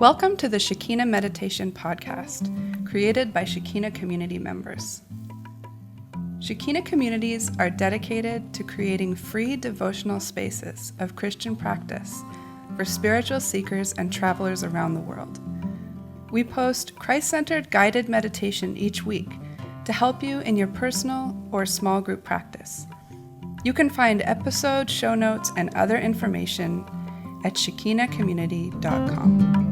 Welcome to the Shekina Meditation Podcast, created by Shekina community members. Shekina communities are dedicated to creating free devotional spaces of Christian practice for spiritual seekers and travelers around the world. We post Christ-centered guided meditation each week to help you in your personal or small group practice. You can find episode show notes and other information at shekinacommunity.com.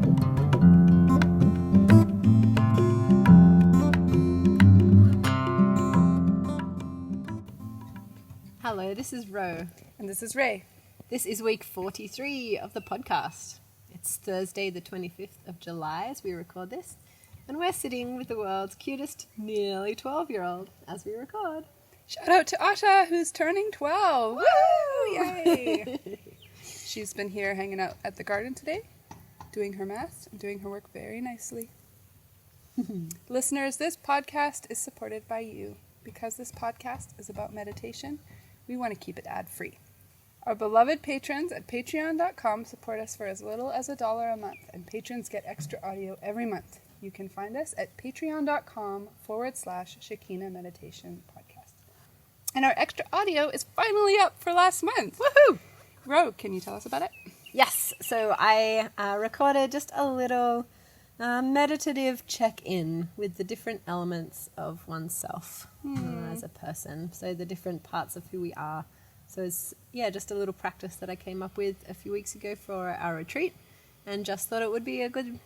Hello, this is Ro. And this is Ray. This is week 43 of the podcast. It's Thursday, the 25th of July as we record this. And we're sitting with the world's cutest, nearly 12-year-old as we record. Shout out to Asha, who's turning 12. Woo! Yay! She's been here hanging out at the garden today, doing her math and doing her work very nicely. Listeners, this podcast is supported by you. Because this podcast is about meditation, we want to keep it ad-free. Our beloved patrons at patreon.com support us for as little as $1 a month, and patrons get extra audio every month. You can find us at patreon.com/Shekina Meditation Podcast. And our extra audio is finally up for last month. Woohoo! Ro, can you tell us about it? Yes, so I recorded just a little meditative check-in with the different elements of oneself as a person. So the different parts of who we are. So it's, just a little practice that I came up with a few weeks ago for our retreat, and just thought it would be a good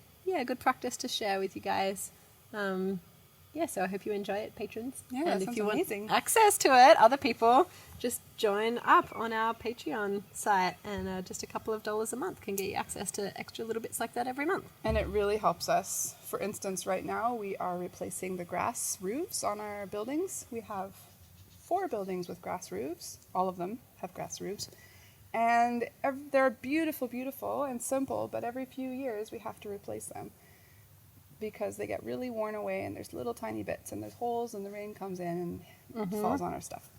practice to share with you guys. So I hope you enjoy it, patrons. Yeah, and that if you amazing. want access to it, other people, just join up on our Patreon site, and just a couple of dollars a month can get you access to extra little bits like that every month. And it really helps us. For instance, right now we are replacing the grass roofs on our buildings. We have 4 buildings with grass roofs. All of them have grass roofs. And they're beautiful, beautiful and simple, but every few years we have to replace them because they get really worn away and there's little tiny bits and there's holes and the rain comes in and falls on our stuff.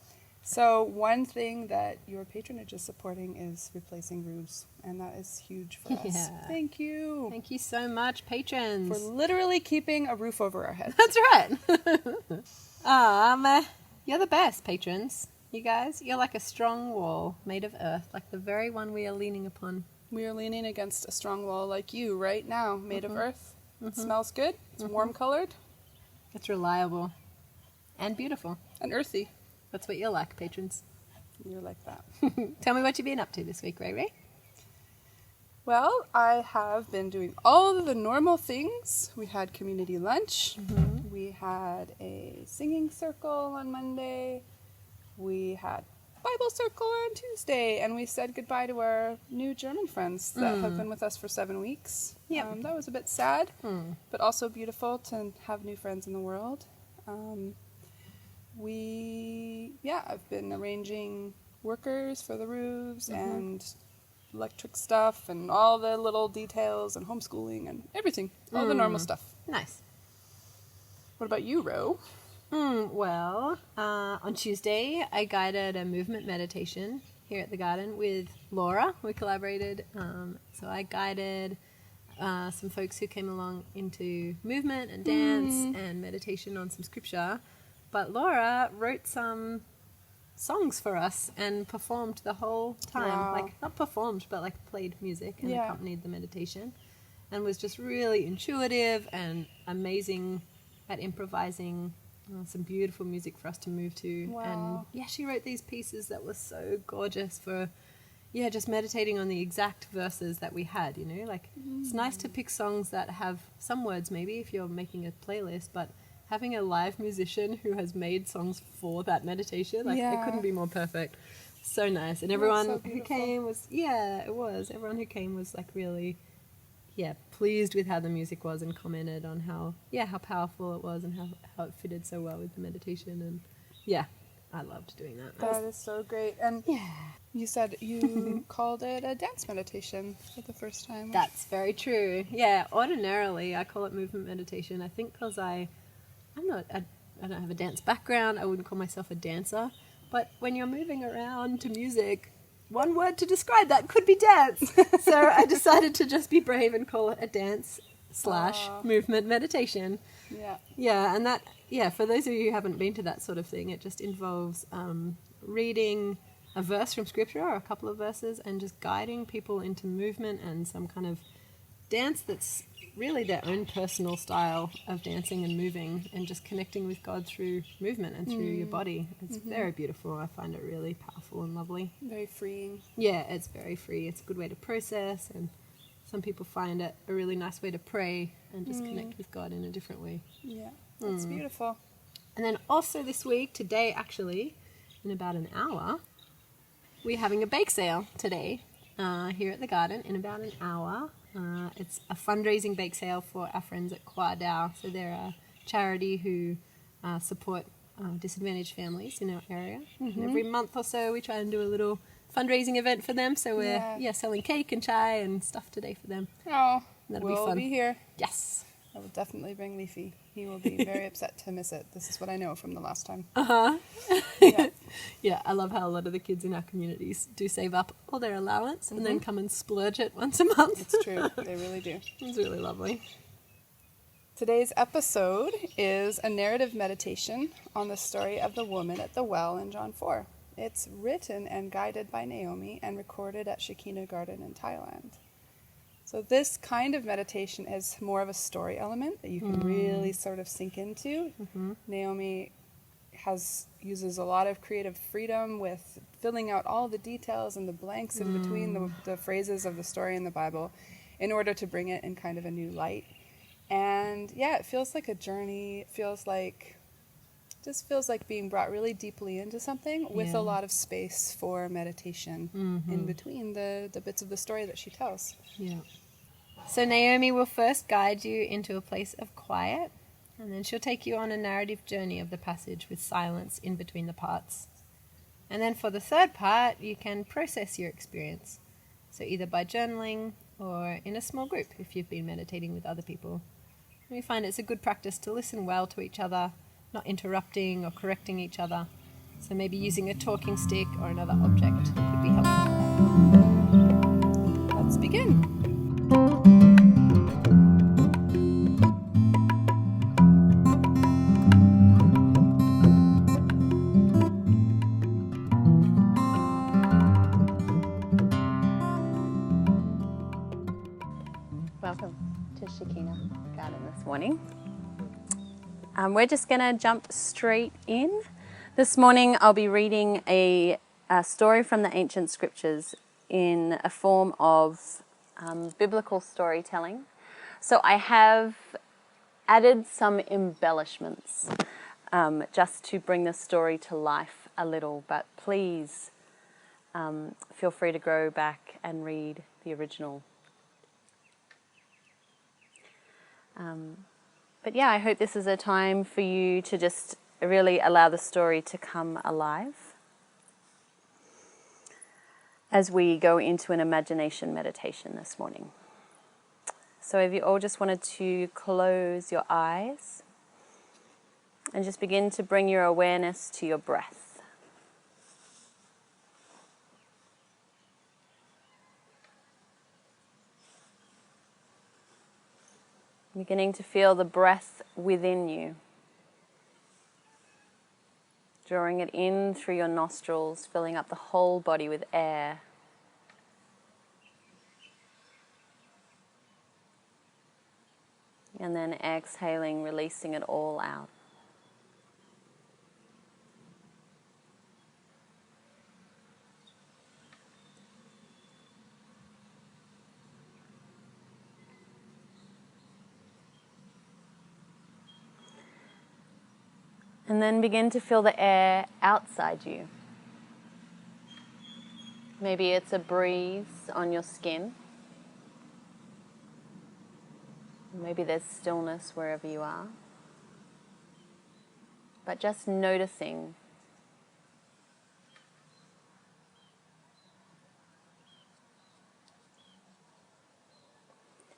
So one thing that your patronage is supporting is replacing roofs, and that is huge for us. Yeah. Thank you. Thank you so much, patrons. For literally keeping a roof over our heads. That's right. You're the best, patrons. You guys, you're like a strong wall made of earth, like the very one we are leaning upon. We are leaning against a strong wall like you right now, made of earth. It smells good. It's warm colored. It's reliable and beautiful. And earthy. That's what you're like, patrons. You're like that. Tell me what you've been up to this week, Ray. Well, I have been doing all of the normal things. We had community lunch. We had a singing circle on Monday. We had Bible circle on Tuesday. And we said goodbye to our new German friends that have been with us for 7 weeks. Yep. That was a bit sad, but also beautiful to have new friends in the world. I've been arranging workers for the roofs and electric stuff and all the little details and homeschooling and everything. All the normal stuff. Nice. What about you, Ro? On Tuesday, I guided a movement meditation here at the garden with Laura. We collaborated. So I guided some folks who came along into movement and dance and meditation on some scripture. But Laura wrote some songs for us and performed the whole time. Wow. Like, not performed, but like played music and Yeah. accompanied the meditation. And was just really intuitive and amazing at improvising some beautiful music for us to move to. Wow. And she wrote these pieces that were so gorgeous for just meditating on the exact verses that we had, like it's nice to pick songs that have some words maybe if you're making a playlist, but having a live musician who has made songs for that meditation, it couldn't be more perfect. So nice. And everyone who came was, everyone who came was like really, pleased with how the music was and commented on how powerful it was and how it fitted so well with the meditation. And I loved doing that. That is so great. And you said you called it a dance meditation for the first time. That's very true. Yeah, ordinarily I call it movement meditation. I think because I don't have a dance background. I wouldn't call myself a dancer. But when you're moving around to music, one word to describe that could be dance. So I decided to just be brave and call it a dance / movement meditation. Yeah. Yeah, and that, yeah, for those of you who haven't been to that sort of thing, it just involves reading a verse from scripture or a couple of verses and just guiding people into movement and some kind of dance that's really their own personal style of dancing and moving and just connecting with God through movement and through your body. It's very beautiful. I find it really powerful and lovely. Very freeing. Yeah, it's very free. It's a good way to process, and some people find it a really nice way to pray and just connect with God in a different way. Yeah, that's beautiful. And then also this week, today actually, in about an hour, we're having a bake sale today here at the garden in about an hour. It's a fundraising bake sale for our friends at Kwa Dao. So they're a charity who support disadvantaged families in our area. And every month or so we try and do a little fundraising event for them. So we're selling cake and chai and stuff today for them. Oh, That'll we'll be fun. be here. Yes. I will definitely bring Leafy. He will be very upset to miss it. This is what I know from the last time. Yeah. Yeah, I love how a lot of the kids in our communities do save up all their allowance and then come and splurge it once a month. It's true. They really do. It's really lovely. Today's episode is a narrative meditation on the story of the woman at the well in John 4. It's written and guided by Naomi and recorded at Shekina Garden in Thailand. So this kind of meditation is more of a story element that you can really sort of sink into. Naomi uses a lot of creative freedom with filling out all the details and the blanks in between the phrases of the story in the Bible in order to bring it in kind of a new light. And yeah, it feels like a journey. It feels like being brought really deeply into something with a lot of space for meditation in between the bits of the story that she tells. Yeah. So Naomi will first guide you into a place of quiet, and then she'll take you on a narrative journey of the passage with silence in between the parts. And then for the third part, you can process your experience. So either by journaling or in a small group if you've been meditating with other people. And we find it's a good practice to listen well to each other, not interrupting or correcting each other. So maybe using a talking stick or another object could be helpful. Let's begin. Welcome to Shekina Garden this morning. We're just going to jump straight in. This morning I'll be reading a story from the ancient scriptures in a form of biblical storytelling. So I have added some embellishments just to bring the story to life a little, but please feel free to go back and read the original. But yeah, I hope this is a time for you to just really allow the story to come alive as we go into an imagination meditation this morning. So if you all just wanted to close your eyes and just begin to bring your awareness to your breath. Beginning to feel the breath within you. Drawing it in through your nostrils, filling up the whole body with air. And then exhaling, releasing it all out. And then begin to feel the air outside you. Maybe it's a breeze on your skin. Maybe there's stillness wherever you are. But just noticing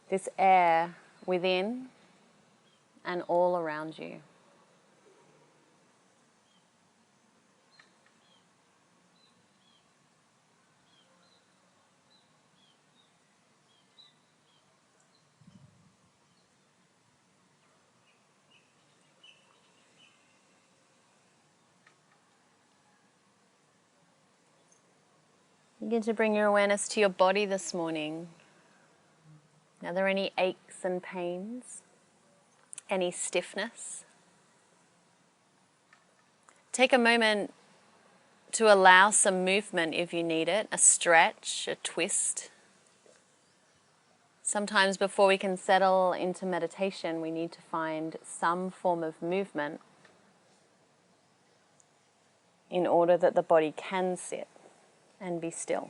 this air within and all around you. Begin to bring your awareness to your body this morning. Are there any aches and pains? Any stiffness? Take a moment to allow some movement if you need it, a stretch, a twist. Sometimes before we can settle into meditation, we need to find some form of movement in order that the body can sit and be still.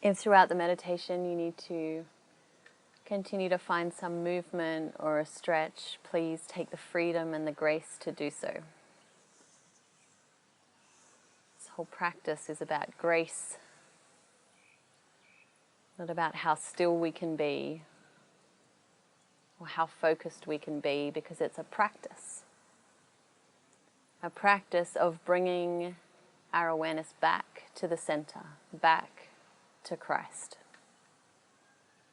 If throughout the meditation you need to continue to find some movement or a stretch, please take the freedom and the grace to do so. This whole practice is about grace, not about how still we can be or how focused we can be, because it's a practice of bringing our awareness back to the center, back to Christ,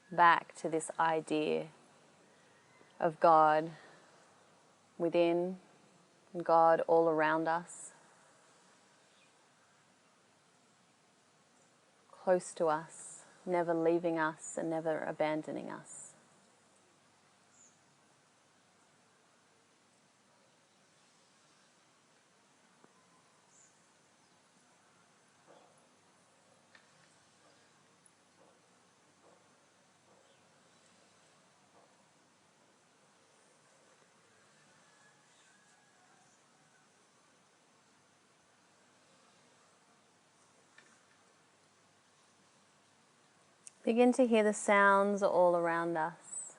back to this idea of God within and God all around us, close to us, never leaving us and never abandoning us. Begin to hear the sounds all around us.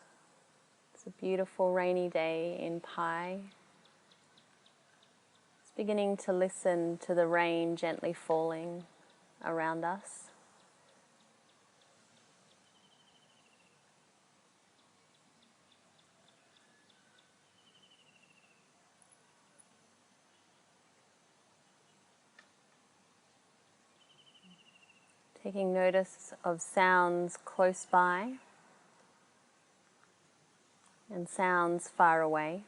It's a beautiful rainy day in Pi. It's beginning to listen to the rain gently falling around us. Taking notice of sounds close by and sounds far away.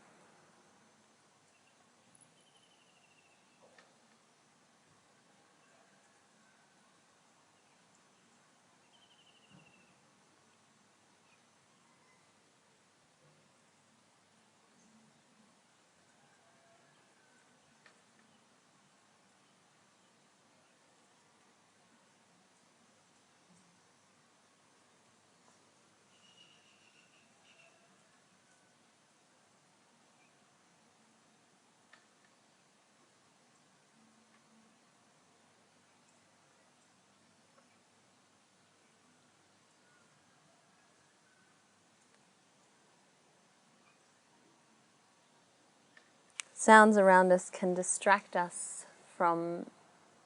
Sounds around us can distract us from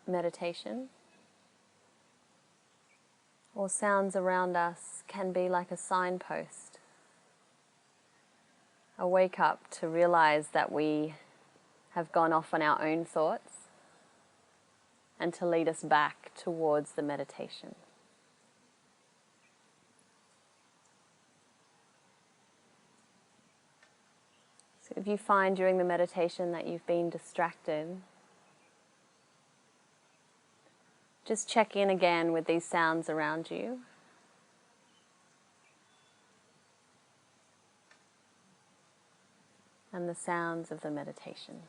meditation, or sounds around us can be like a signpost, a wake up to realize that we have gone off on our own thoughts and to lead us back towards the meditation. So if you find during the meditation that you've been distracted, just check in again with these sounds around you. And the sounds of the meditation.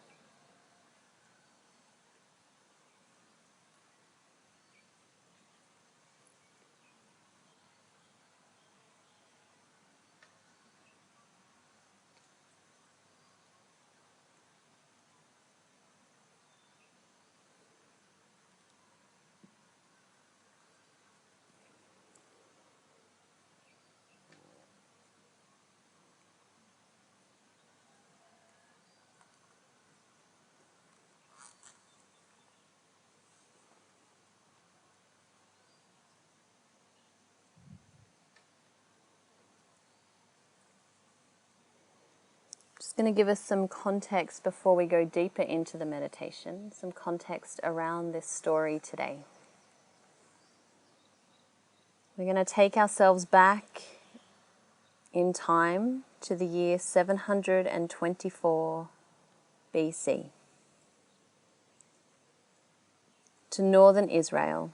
Just going to give us some context before we go deeper into the meditation, some context around this story today. We're going to take ourselves back in time to the year 724 BC, to northern Israel,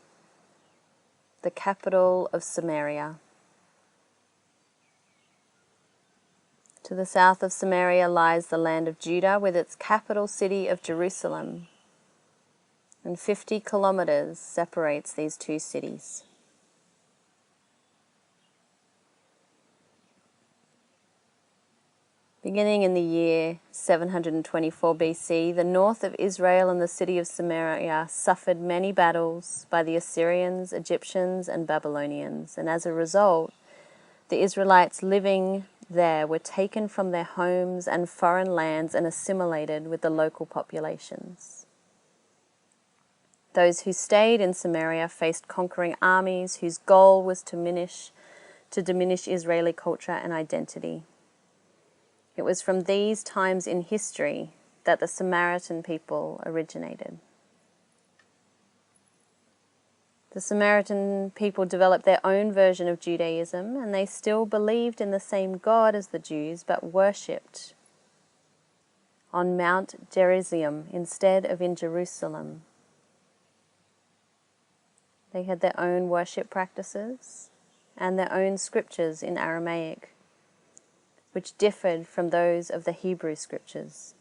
the capital of Samaria. To the south of Samaria lies the land of Judah with its capital city of Jerusalem, and 50 kilometers separates these two cities. Beginning in the year 724 BC, the north of Israel and the city of Samaria suffered many battles by the Assyrians, Egyptians, and Babylonians, and as a result, the Israelites living there were taken from their homes and foreign lands and assimilated with the local populations. Those who stayed in Samaria faced conquering armies whose goal was to diminish Israeli culture and identity. It was from these times in history that the Samaritan people originated. The Samaritan people developed their own version of Judaism, and they still believed in the same God as the Jews, but worshipped on Mount Gerizim instead of in Jerusalem. They had their own worship practices and their own scriptures in Aramaic, which differed from those of the Hebrew scriptures.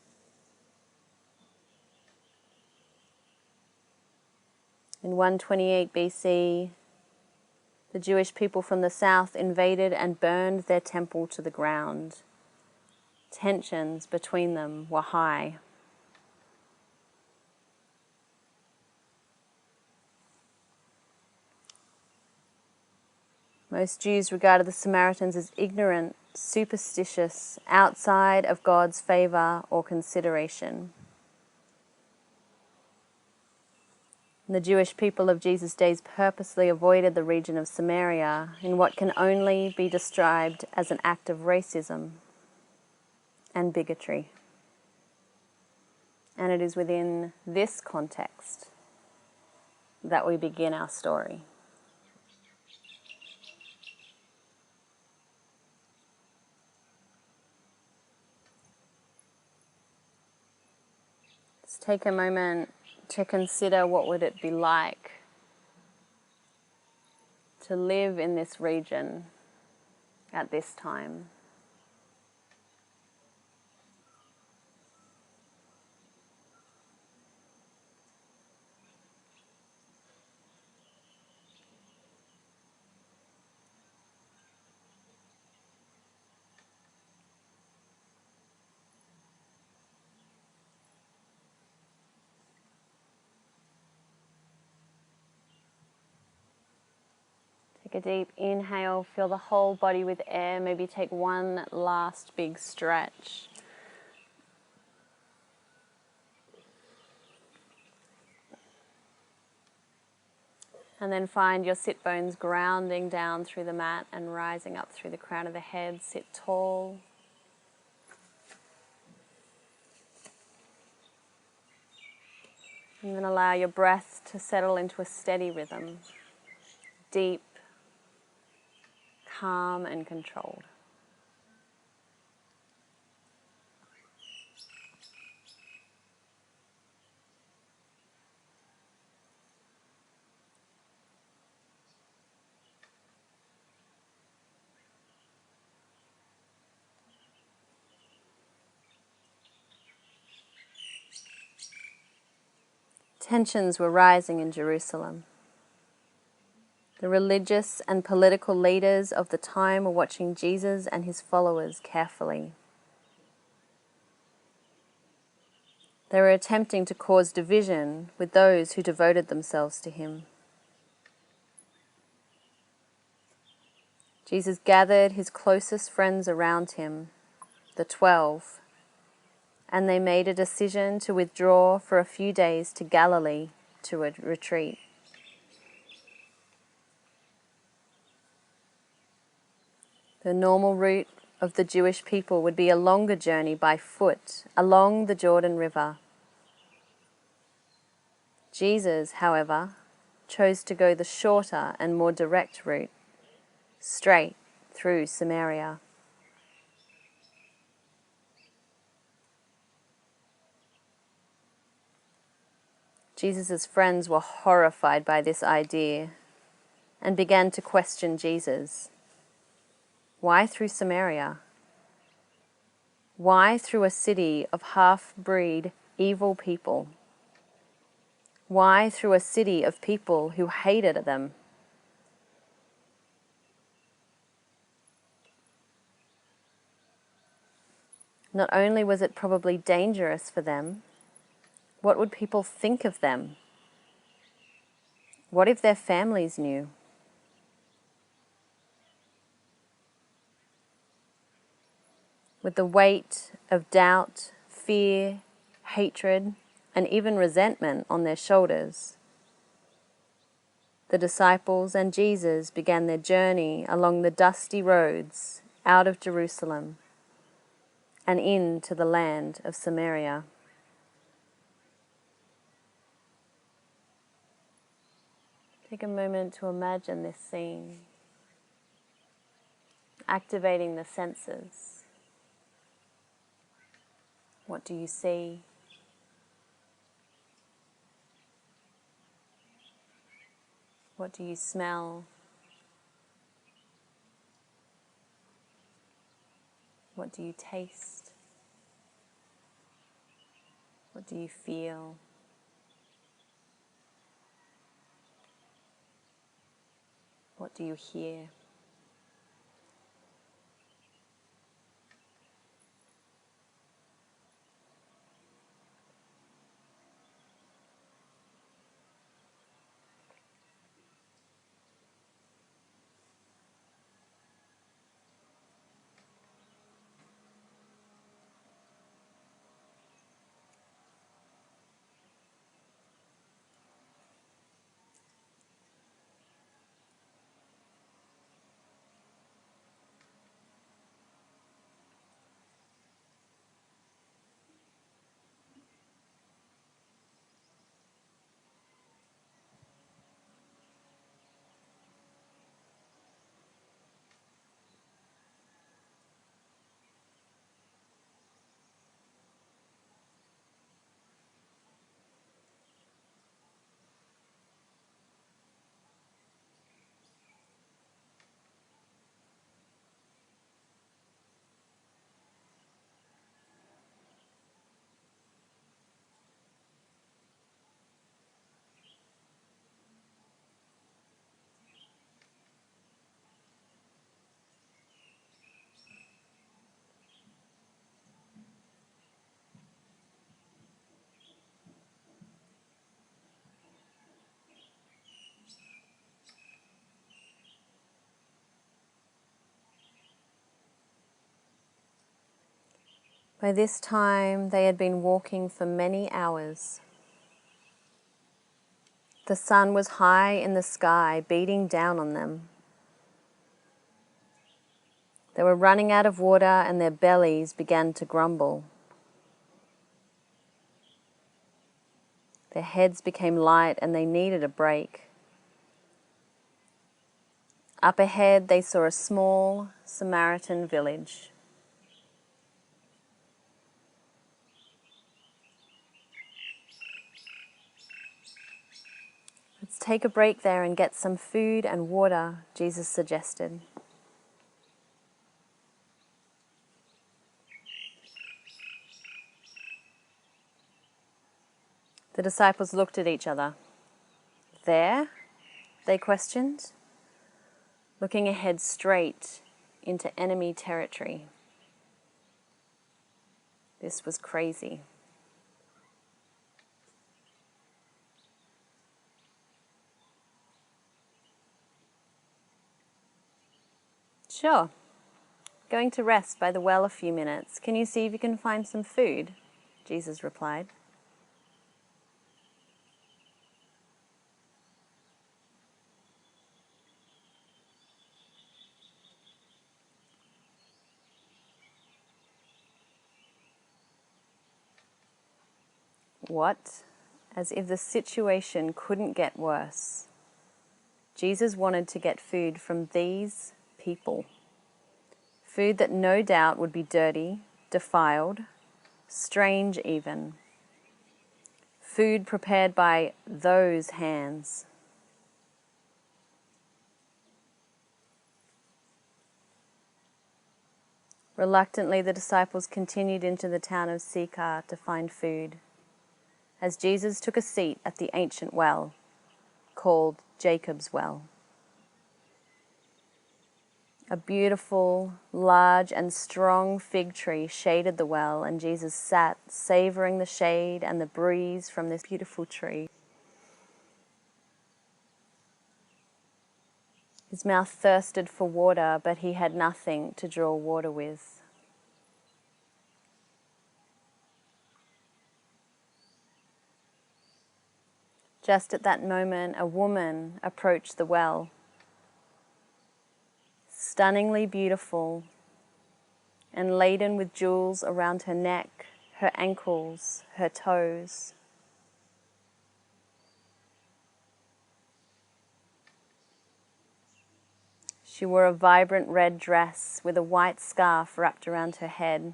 In 128 BC, the Jewish people from the south invaded and burned their temple to the ground. Tensions between them were high. Most Jews regarded the Samaritans as ignorant, superstitious, outside of God's favor or consideration. The Jewish people of Jesus' days purposely avoided the region of Samaria in what can only be described as an act of racism and bigotry. And it is within this context that we begin our story. Let's take a moment to consider what would it be like to live in this region at this time. Take a deep inhale, fill the whole body with air, maybe take one last big stretch. And then find your sit bones grounding down through the mat and rising up through the crown of the head. Sit tall. And then allow your breath to settle into a steady rhythm. Deep, calm and controlled. Tensions were rising in Jerusalem. The religious and political leaders of the time were watching Jesus and his followers carefully. They were attempting to cause division with those who devoted themselves to him. Jesus gathered his closest friends around him, the 12, and they made a decision to withdraw for a few days to Galilee to a retreat. The normal route of the Jewish people would be a longer journey by foot along the Jordan River. Jesus, however, chose to go the shorter and more direct route, straight through Samaria. Jesus' friends were horrified by this idea and began to question Jesus. Why through Samaria? Why through a city of half-breed, evil people? Why through a city of people who hated them? Not only was it probably dangerous for them, what would people think of them? What if their families knew? With the weight of doubt, fear, hatred, and even resentment on their shoulders, the disciples and Jesus began their journey along the dusty roads out of Jerusalem and into the land of Samaria. Take a moment to imagine this scene, activating the senses. What do you see? What do you smell? What do you taste? What do you feel? What do you hear? By this time, they had been walking for many hours. The sun was high in the sky, beating down on them. They were running out of water and their bellies began to grumble. Their heads became light and they needed a break. Up ahead, they saw a small Samaritan village. Let's take a break there and get some food and water, Jesus suggested. The disciples looked at each other. There? They questioned, looking ahead straight into enemy territory. This was crazy. Sure. Going to rest by the well a few minutes. Can you see if you can find some food? Jesus replied. What? As if the situation couldn't get worse. Jesus wanted to get food from these people. Food that no doubt would be dirty, defiled, strange even. Food prepared by those hands. Reluctantly, the disciples continued into the town of Sychar to find food, as Jesus took a seat at the ancient well, called Jacob's Well. A beautiful, large and strong fig tree shaded the well, and Jesus sat, savoring the shade and the breeze from this beautiful tree. His mouth thirsted for water, but he had nothing to draw water with. Just at that moment, a woman approached the well. Stunningly beautiful and laden with jewels around her neck, her ankles, her toes. She wore a vibrant red dress with a white scarf wrapped around her head.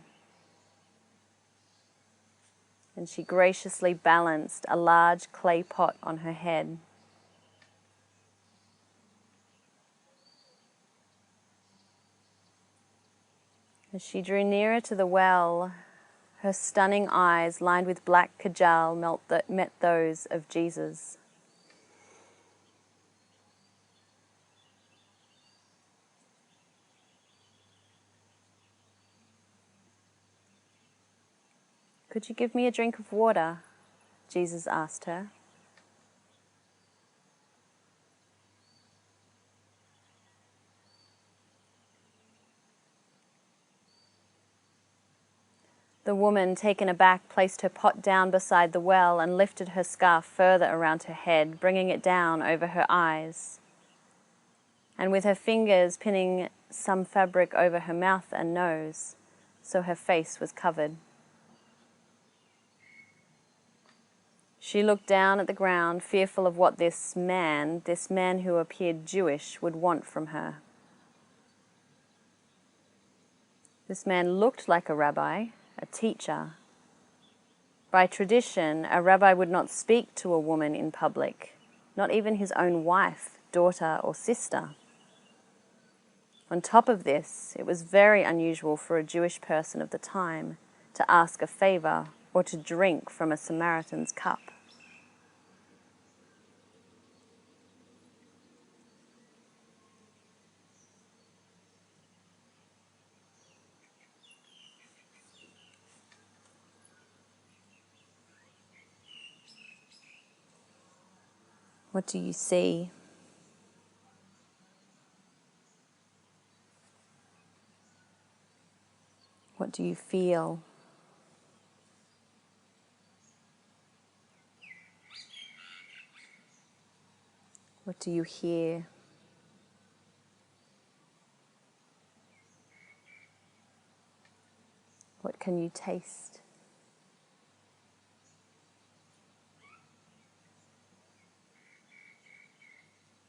And she graciously balanced a large clay pot on her head. As she drew nearer to the well, her stunning eyes, lined with black kajal, met those of Jesus. "Could you give me a drink of water?" Jesus asked her. The woman, taken aback, placed her pot down beside the well and lifted her scarf further around her head, bringing it down over her eyes. And with her fingers pinning some fabric over her mouth and nose, so her face was covered. She looked down at the ground, fearful of what this man who appeared Jewish, would want from her. This man looked like a rabbi, a teacher. By tradition, a rabbi would not speak to a woman in public, not even his own wife, daughter, or sister. On top of this, it was very unusual for a Jewish person of the time to ask a favor or to drink from a Samaritan's cup. What do you see? What do you feel? What do you hear? What can you taste?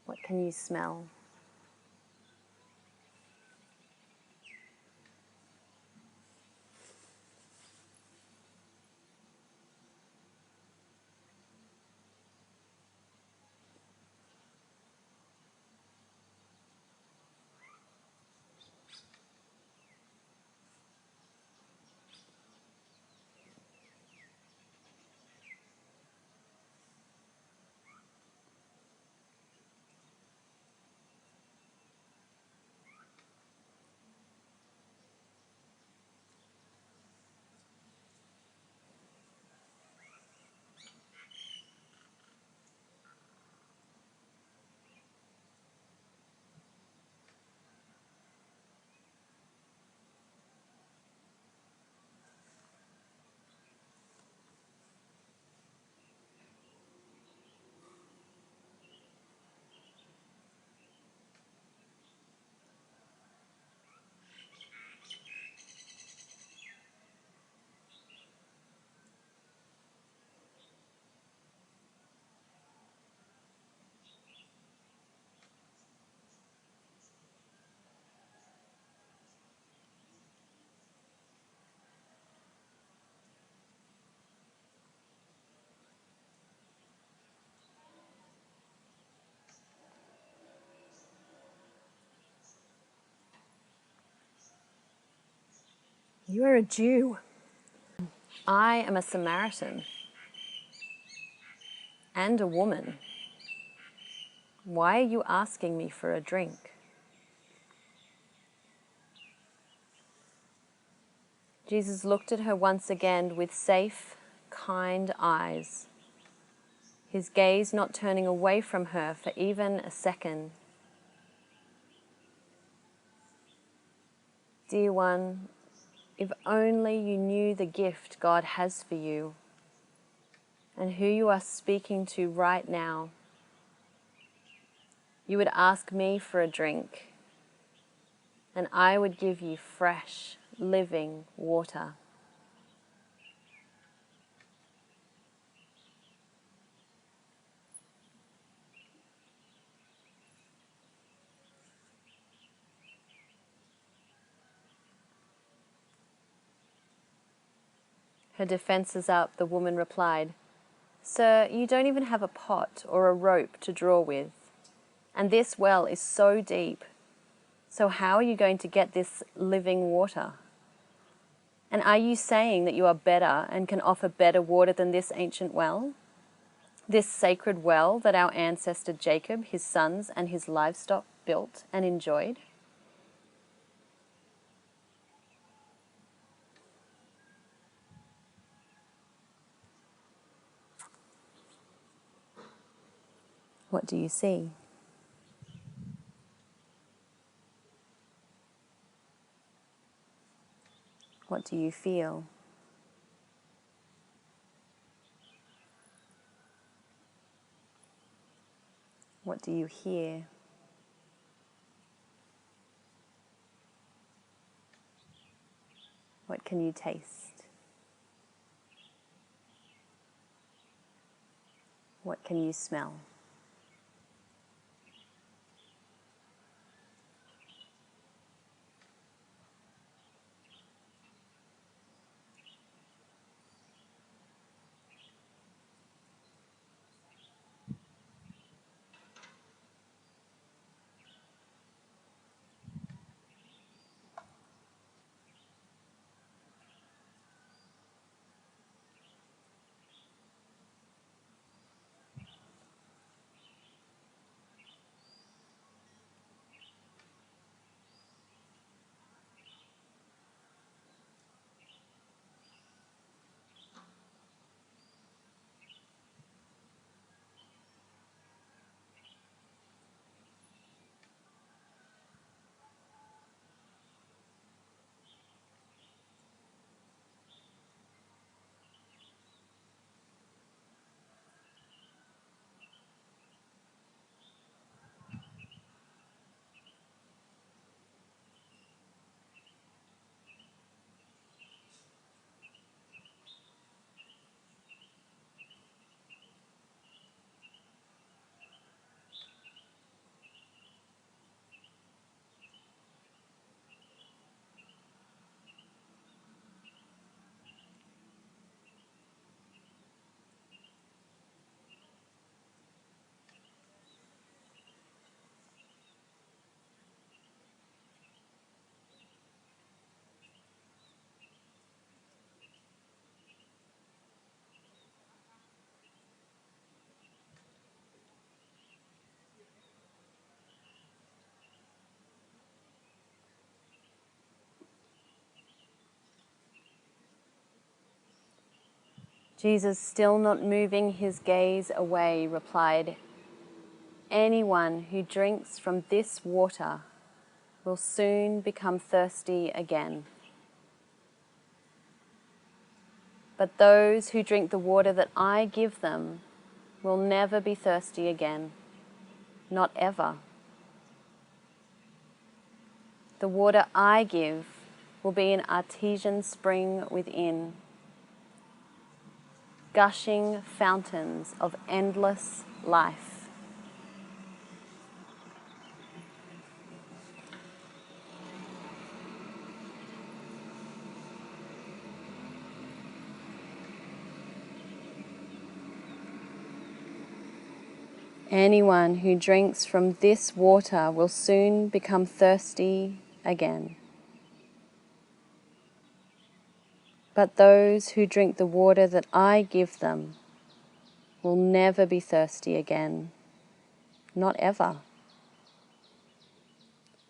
What can you smell? You are a Jew. I am a Samaritan and a woman. Why are you asking me for a drink? Jesus looked at her once again with safe, kind eyes, his gaze not turning away from her for even a second. Dear one, if only you knew the gift God has for you and who you are speaking to right now, you would ask me for a drink, and I would give you fresh, living water. Her defences up, the woman replied, "Sir, you don't even have a pot or a rope to draw with, and this well is so deep. So how are you going to get this living water? And are you saying that you are better and can offer better water than this ancient well? This sacred well that our ancestor Jacob, his sons, and his livestock built and enjoyed?" What do you see? What do you feel? What do you hear? What can you taste? What can you smell? Jesus, still not moving his gaze away, replied, "Anyone who drinks from this water will soon become thirsty again. But those who drink the water that I give them will never be thirsty again, not ever. The water I give will be an artesian spring within, gushing fountains of endless life." Anyone who drinks from this water will soon become thirsty again. But those who drink the water that I give them will never be thirsty again, not ever.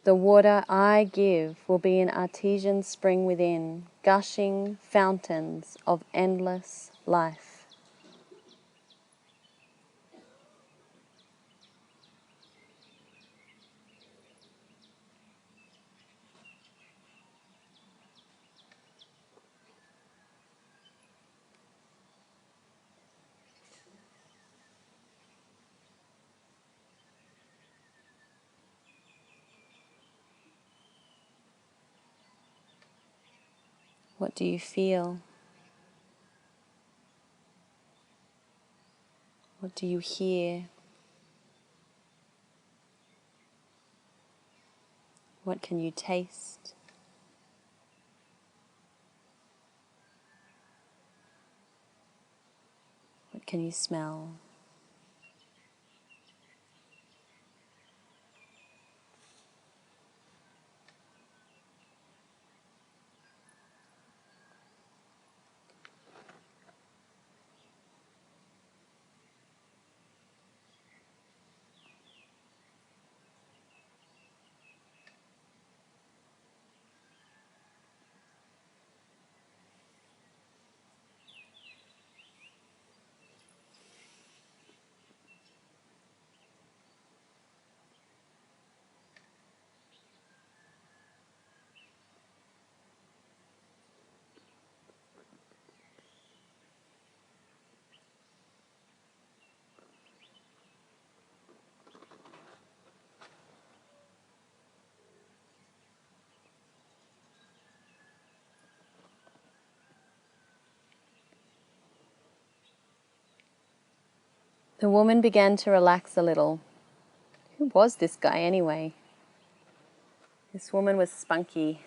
The water I give will be an artesian spring within, gushing fountains of endless life. What do you feel? What do you hear? What can you taste? What can you smell? The woman began to relax a little. Who was this guy anyway? This woman was spunky,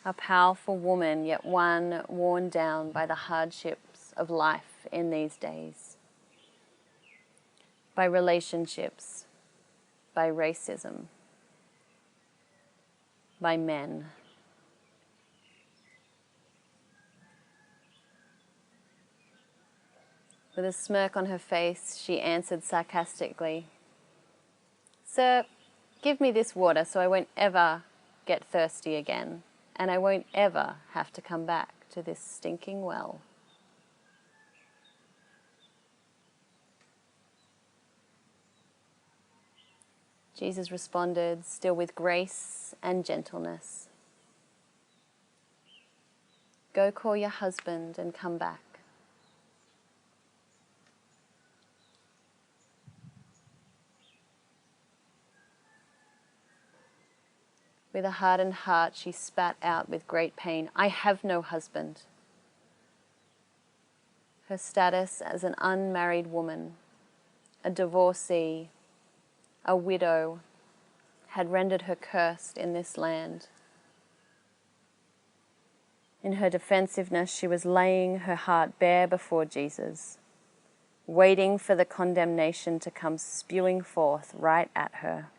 a powerful woman, yet one worn down by the hardships of life in these days, by relationships, by racism, by men. With a smirk on her face, she answered sarcastically, "Sir, give me this water so I won't ever get thirsty again, and I won't ever have to come back to this stinking well." Jesus responded, still with grace and gentleness, "Go call your husband and come back." With a hardened heart, she spat out with great pain, "I have no husband." Her status as an unmarried woman, a divorcee, a widow, had rendered her cursed in this land. In her defensiveness, she was laying her heart bare before Jesus, waiting for the condemnation to come spewing forth right at her.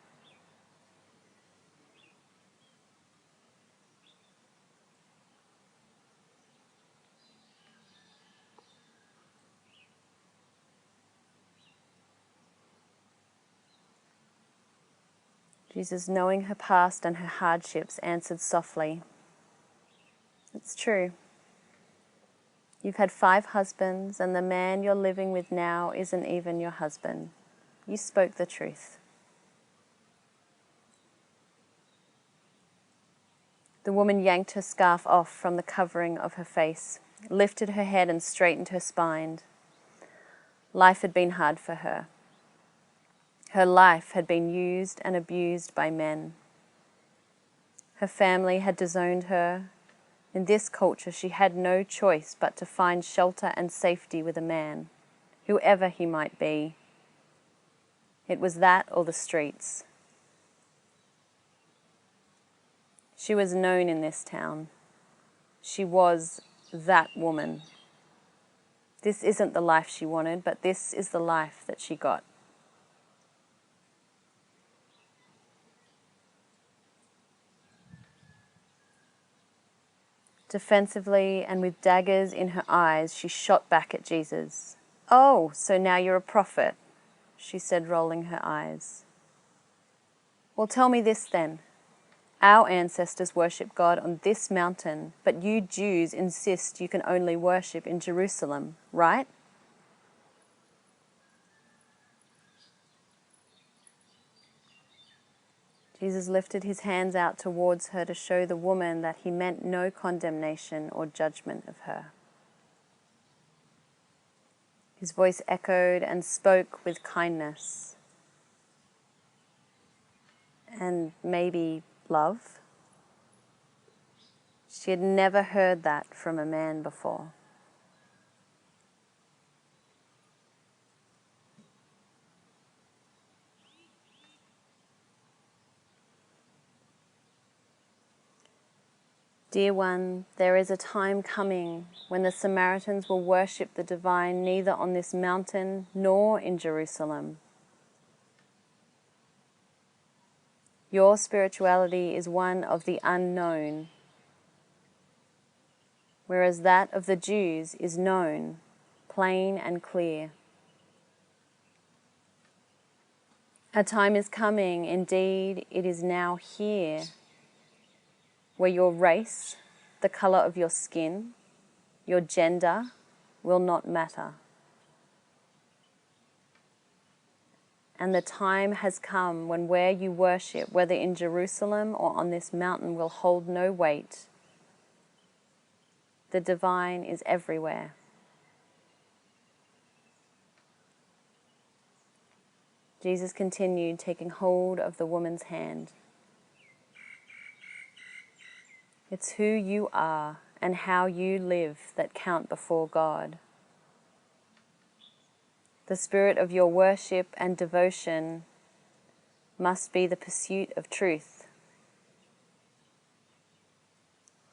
Jesus, knowing her past and her hardships, answered softly, "It's true. You've had 5 husbands, and the man you're living with now isn't even your husband. You spoke the truth." The woman yanked her scarf off from the covering of her face, lifted her head and straightened her spine. Life had been hard for her. Her life had been used and abused by men. Her family had disowned her. In this culture, she had no choice but to find shelter and safety with a man, whoever he might be. It was that or the streets. She was known in this town. She was that woman. This isn't the life she wanted, but this is the life that she got. Defensively and with daggers in her eyes, she shot back at Jesus. "Oh, so now you're a prophet," she said, rolling her eyes. "Well, tell me this then. Our ancestors worship God on this mountain, but you Jews insist you can only worship in Jerusalem, right?" Jesus lifted his hands out towards her to show the woman that he meant no condemnation or judgment of her. His voice echoed and spoke with kindness and maybe love. She had never heard that from a man before. Dear one, there is a time coming when the Samaritans will worship the divine neither on this mountain nor in Jerusalem. Your spirituality is one of the unknown, whereas that of the Jews is known, plain and clear. A time is coming, indeed it is now here, where your race, the color of your skin, your gender will not matter. And the time has come when where you worship, whether in Jerusalem or on this mountain, will hold no weight. The divine is everywhere. Jesus continued, taking hold of the woman's hand. It's who you are and how you live that count before God. The spirit of your worship and devotion must be the pursuit of truth.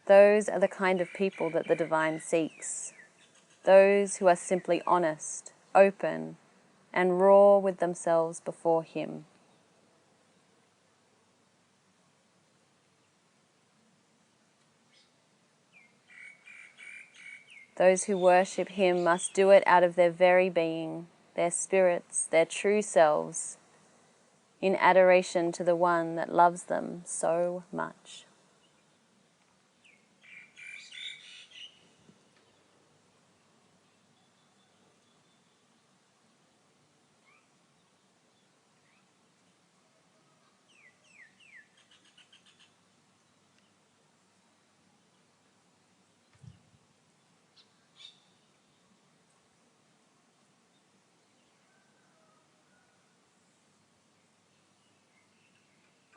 Those are the kind of people that the divine seeks. Those who are simply honest, open, and raw with themselves before Him. Those who worship Him must do it out of their very being, their spirits, their true selves, in adoration to the one that loves them so much.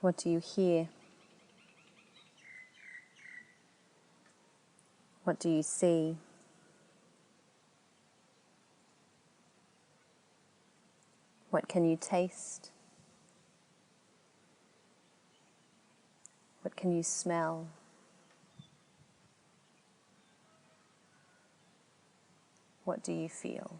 What do you hear? What do you see? What can you taste? What can you smell? What do you feel?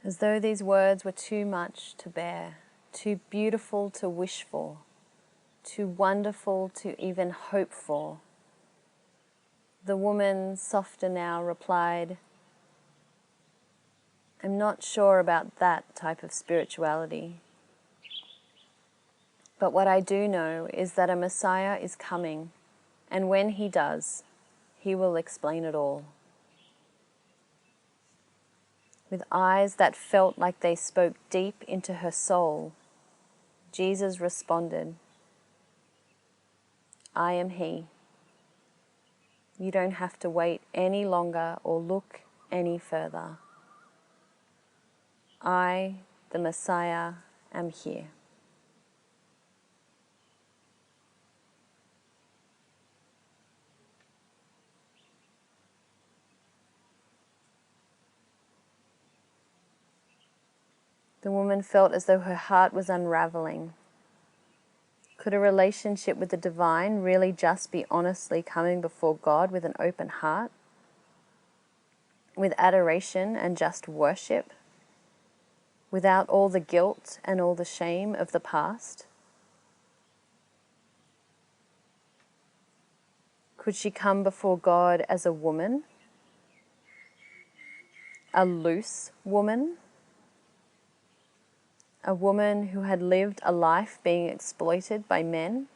as though these words were too much to bear, too beautiful to wish for, too wonderful to even hope for. The woman, softer now, replied, "I'm not sure about that type of spirituality. But what I do know is that a Messiah is coming, and when he does, he will explain it all." With eyes that felt like they spoke deep into her soul, Jesus responded, "I am he. You don't have to wait any longer or look any further. I, the Messiah, am here." The woman felt as though her heart was unraveling. Could a relationship with the divine really just be honestly coming before God with an open heart? With adoration and just worship? Without all the guilt and all the shame of the past? Could she come before God as a woman? A loose woman? A woman who had lived a life being exploited by men?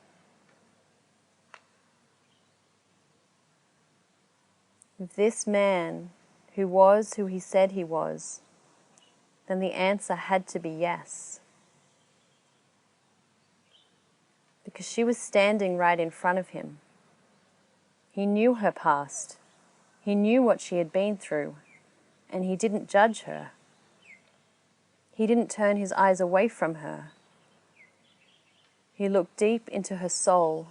If this man who was who he said he was, then the answer had to be yes. Because she was standing right in front of him. He knew her past. He knew what she had been through, and he didn't judge her. He didn't turn his eyes away from her. He looked deep into her soul.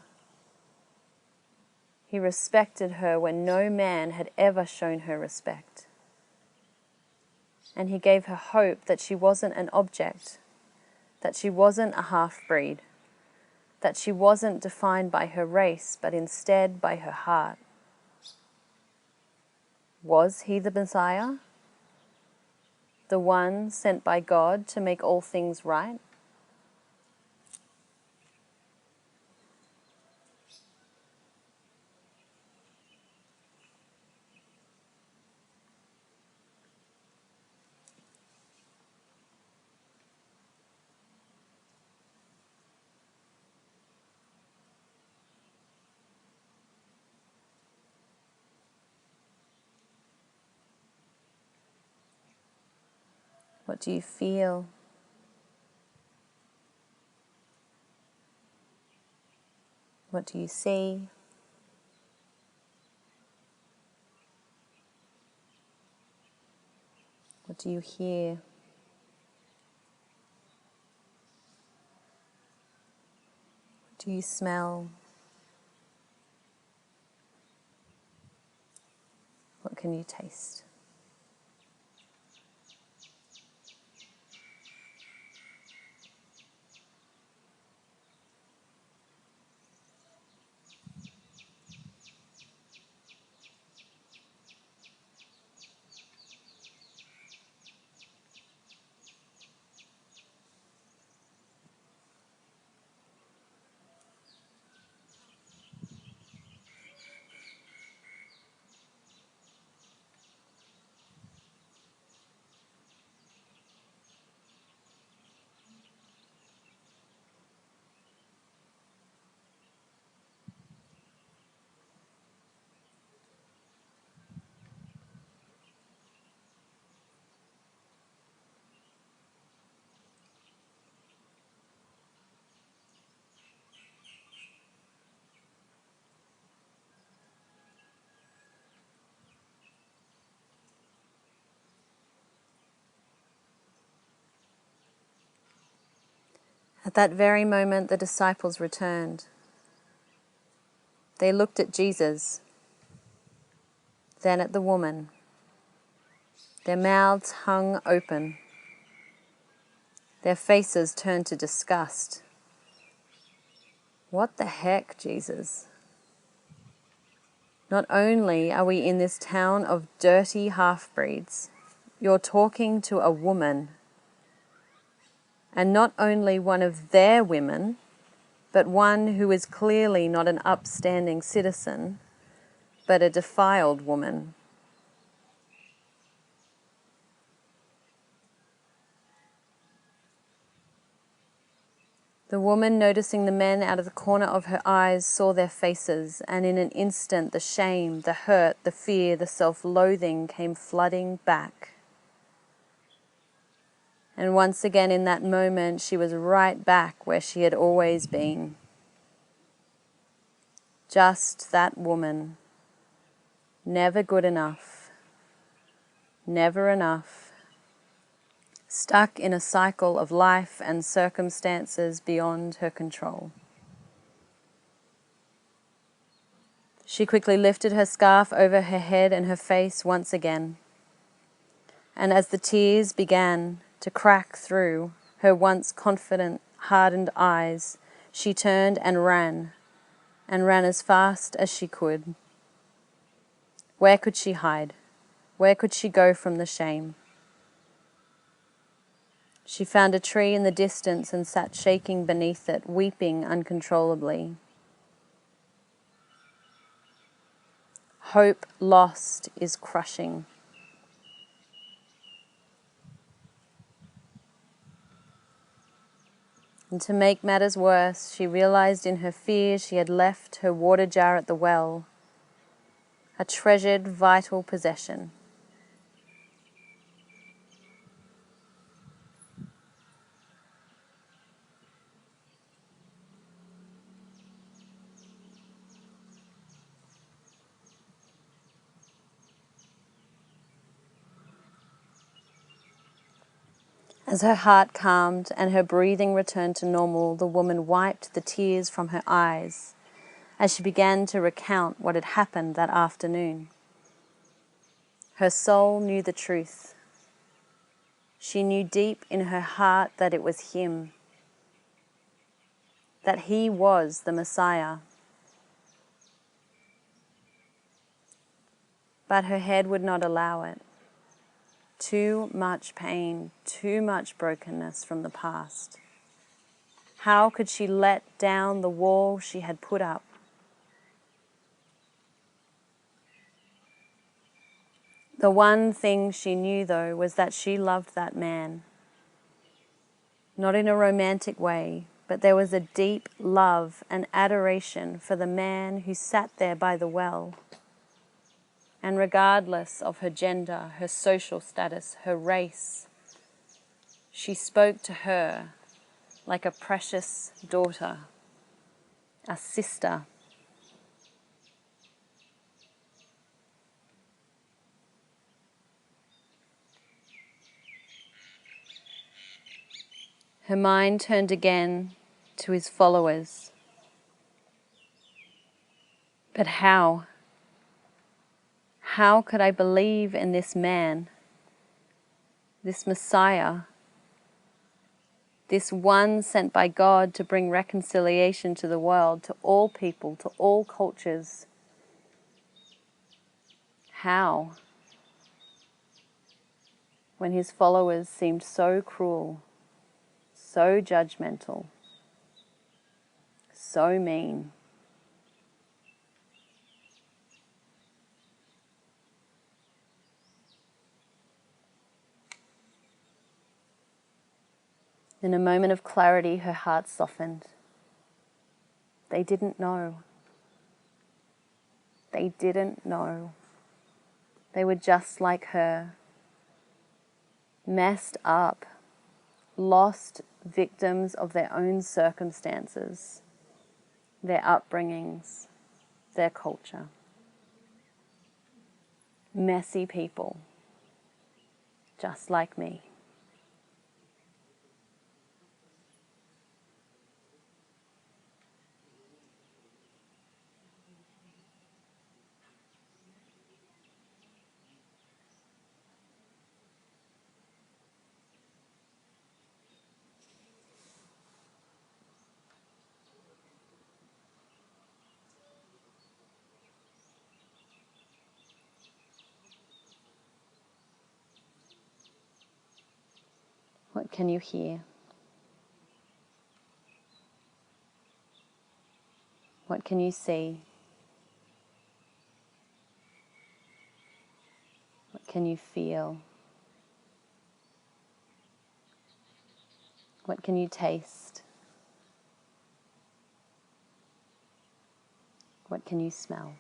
He respected her when no man had ever shown her respect. And he gave her hope that she wasn't an object, that she wasn't a half-breed, that she wasn't defined by her race, but instead by her heart. Was he the Messiah? The one sent by God to make all things right? What do you feel? What do you see? What do you hear? What do you smell? What can you taste? At that very moment, the disciples returned. They looked at Jesus, then at the woman. Their mouths hung open. Their faces turned to disgust. What the heck, Jesus? Not only are we in this town of dirty half-breeds, you're talking to a woman, and not only one of their women, but one who is clearly not an upstanding citizen, but a defiled woman. The woman, noticing the men out of the corner of her eyes, saw their faces, and in an instant the shame, the hurt, the fear, the self-loathing came flooding back. And once again in that moment she was right back where she had always been. Just that woman. Never good enough. Never enough. Stuck in a cycle of life and circumstances beyond her control. She quickly lifted her scarf over her head and her face once again. And as the tears began to crack through her once confident, hardened eyes, she turned and ran as fast as she could. Where could she hide? Where could she go from the shame? She found a tree in the distance and sat shaking beneath it, weeping uncontrollably. Hope lost is crushing. And to make matters worse, she realized in her fear she had left her water jar at the well, a treasured, vital possession. As her heart calmed and her breathing returned to normal, the woman wiped the tears from her eyes as she began to recount what had happened that afternoon. Her soul knew the truth. She knew deep in her heart that it was him, that he was the Messiah. But her head would not allow it. Too much pain, too much brokenness from the past. How could she let down the wall she had put up? The one thing she knew, though, was that she loved that man. Not in a romantic way, but there was a deep love and adoration for the man who sat there by the well. And regardless of her gender, her social status, her race, she spoke to her like a precious daughter, a sister. Her mind turned again to his followers. But how? How could I believe in this man, this Messiah, this one sent by God to bring reconciliation to the world, to all people, to all cultures? How? When his followers seemed so cruel, so judgmental, so mean. In a moment of clarity, her heart softened. They didn't know. They didn't know. They were just like her. Messed up, lost victims of their own circumstances, their upbringings, their culture. Messy people, just like me. What can you hear? What can you see? What can you feel? What can you taste? What can you smell?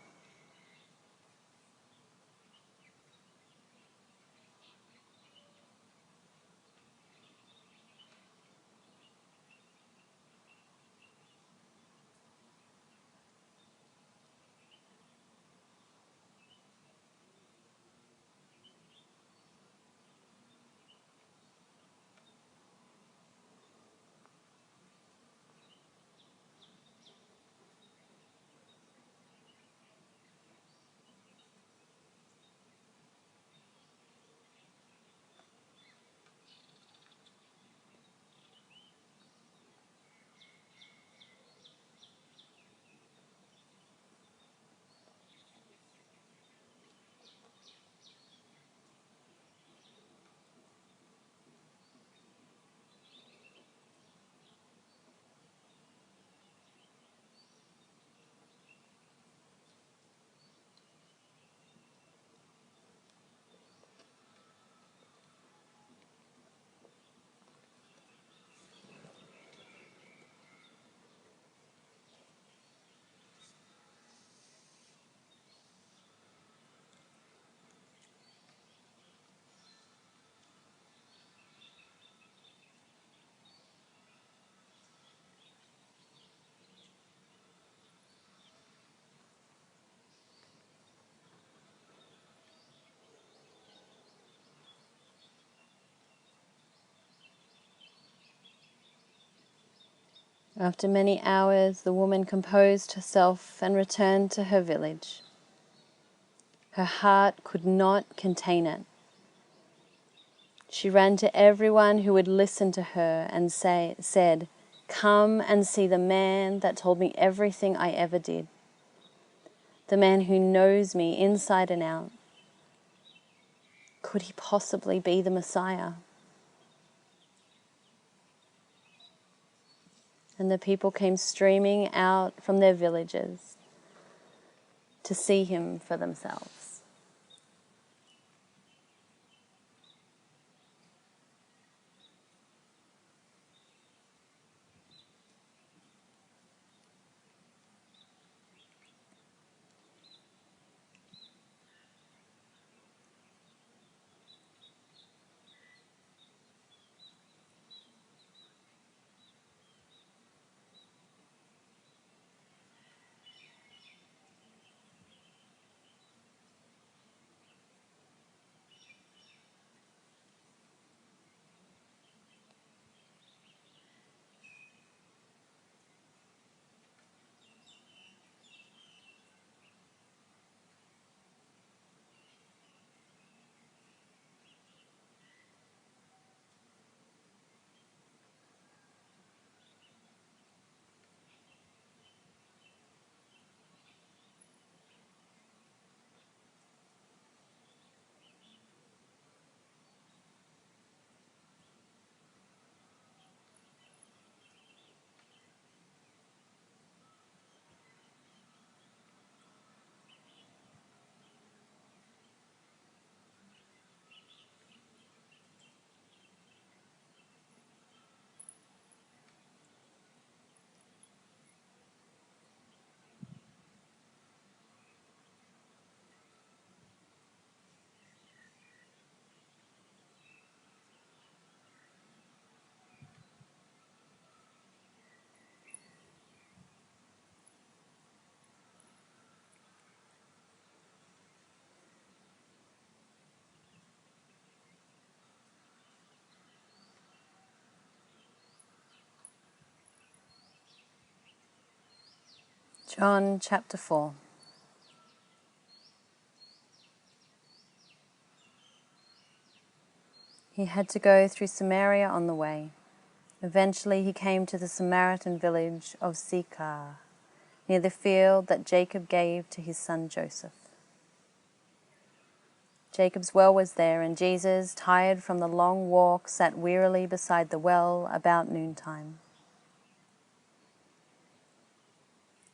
After many hours, the woman composed herself and returned to her village. Her heart could not contain it. She ran to everyone who would listen to her and said, "Come and see the man that told me everything I ever did. The man who knows me inside and out. Could he possibly be the Messiah?" And the people came streaming out from their villages to see him for themselves. John chapter 4. He had to go through Samaria on the way. Eventually he came to the Samaritan village of Sychar, near the field that Jacob gave to his son Joseph. Jacob's well was there, and Jesus, tired from the long walk, sat wearily beside the well about noontime.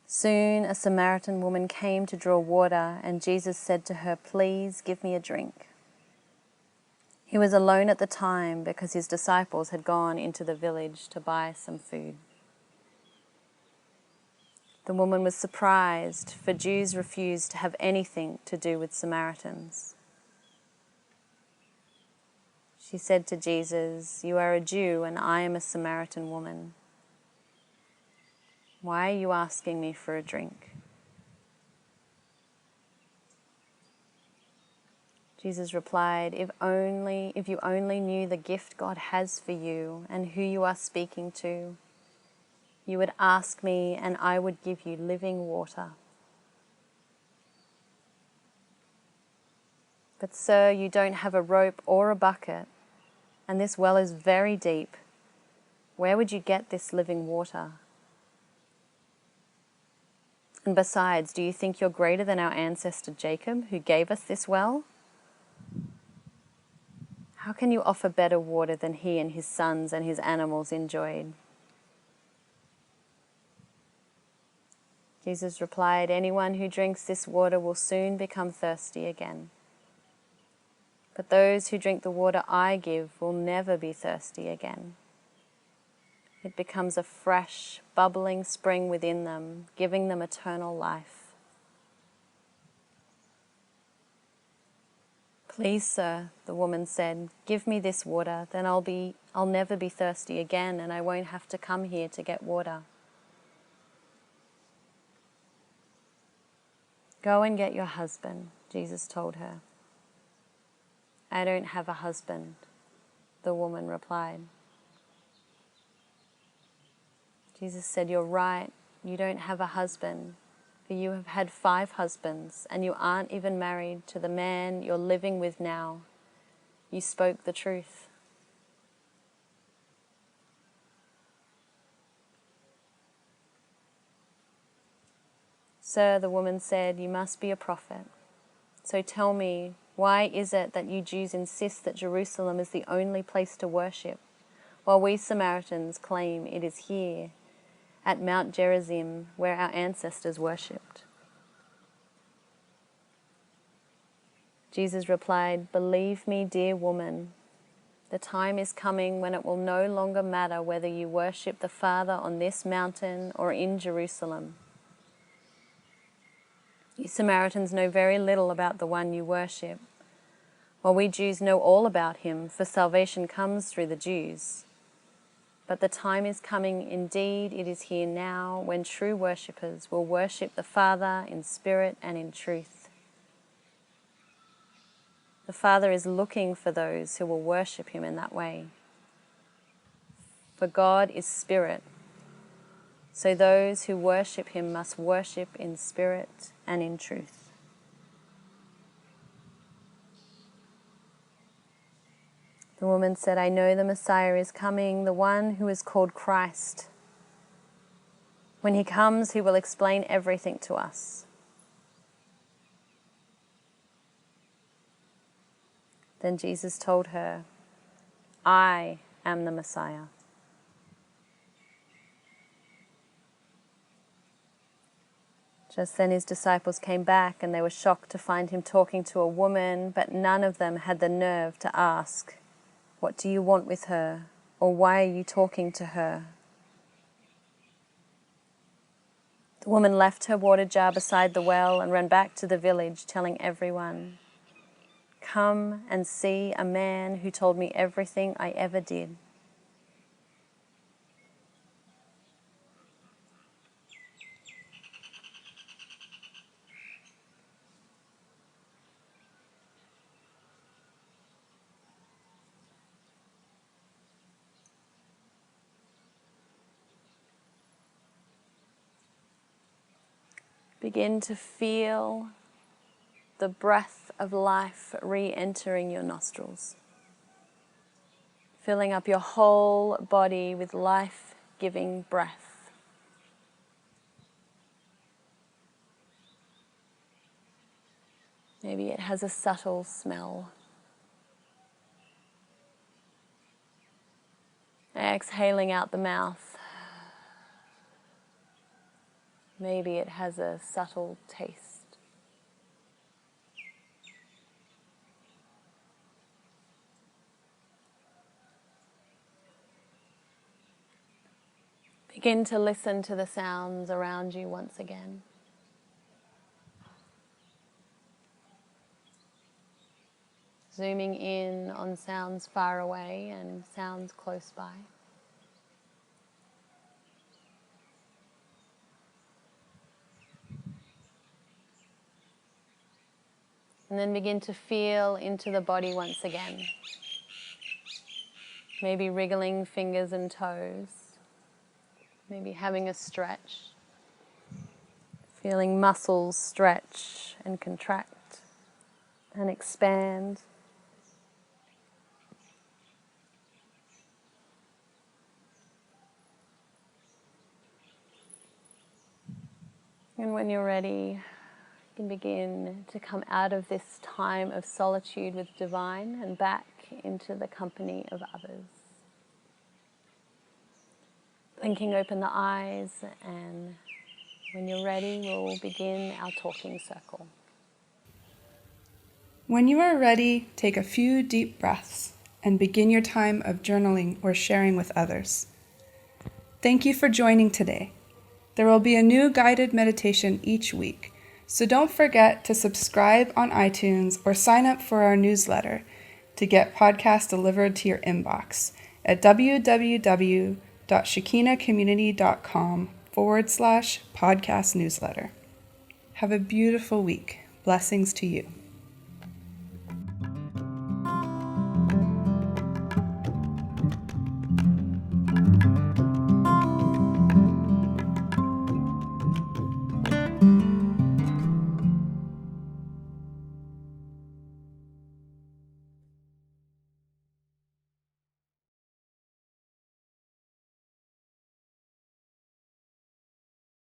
Soon a Samaritan woman came to draw water, and Jesus said to her, "Please give me a drink." He was alone at the time because his disciples had gone into the village to buy some food. The woman was surprised, for Jews refused to have anything to do with Samaritans. She said to Jesus, "You are a Jew and I am a Samaritan woman. Why are you asking me for a drink?" Jesus replied, if you only knew the gift God has for you and who you are speaking to, you would ask me and I would give you living water. But sir, you don't have a rope or a bucket, and this well is very deep. Where would you get this living water? And besides, do you think you're greater than our ancestor Jacob, who gave us this well? How can you offer better water than he and his sons and his animals enjoyed? Jesus replied, "Anyone who drinks this water will soon become thirsty again. But those who drink the water I give will never be thirsty again. It becomes a fresh, bubbling spring within them, giving them eternal life." "Please, sir," the woman said, "give me this water, then I'll never be thirsty again, and I won't have to come here to get water." "Go and get your husband," Jesus told her. "I don't have a husband," the woman replied. Jesus said, "You're right, you don't have a husband, for you have had 5 husbands, and you aren't even married to the man you're living with now. You spoke the truth." "Sir," the woman said, "you must be a prophet. So tell me, why is it that you Jews insist that Jerusalem is the only place to worship, while we Samaritans claim it is here, at Mount Gerizim, where our ancestors worshipped?" Jesus replied, "Believe me, dear woman, the time is coming when it will no longer matter whether you worship the Father on this mountain or in Jerusalem. You Samaritans know very little about the one you worship, while we Jews know all about him, for salvation comes through the Jews. But the time is coming, indeed it is here now, when true worshippers will worship the Father in spirit and in truth. The Father is looking for those who will worship him in that way. For God is spirit, so those who worship him must worship in spirit and in truth." The woman said, "I know the Messiah is coming, the one who is called Christ. When he comes, he will explain everything to us." Then Jesus told her, "I am the Messiah." Just then his disciples came back, and they were shocked to find him talking to a woman, but none of them had the nerve to ask, "What do you want with her?" or "Why are you talking to her?" The woman left her water jar beside the well and ran back to the village, telling everyone, "Come and see a man who told me everything I ever did." Begin to feel the breath of life re-entering your nostrils, filling up your whole body with life-giving breath. Maybe it has a subtle smell. Exhaling out the mouth. Maybe it has a subtle taste. Begin to listen to the sounds around you once again. Zooming in on sounds far away and sounds close by. And then begin to feel into the body once again. Maybe wriggling fingers and toes. Maybe having a stretch. Feeling muscles stretch and contract and expand. And when you're ready, you can begin to come out of this time of solitude with divine and back into the company of others. Blinking open the eyes, and when you're ready, we'll begin our talking circle. When you are ready, take a few deep breaths and begin your time of journaling or sharing with others. Thank you for joining today. There will be a new guided meditation each week, so don't forget to subscribe on iTunes or sign up for our newsletter to get podcasts delivered to your inbox at www.shekinacommunity.com/podcast newsletter. Have a beautiful week. Blessings to you.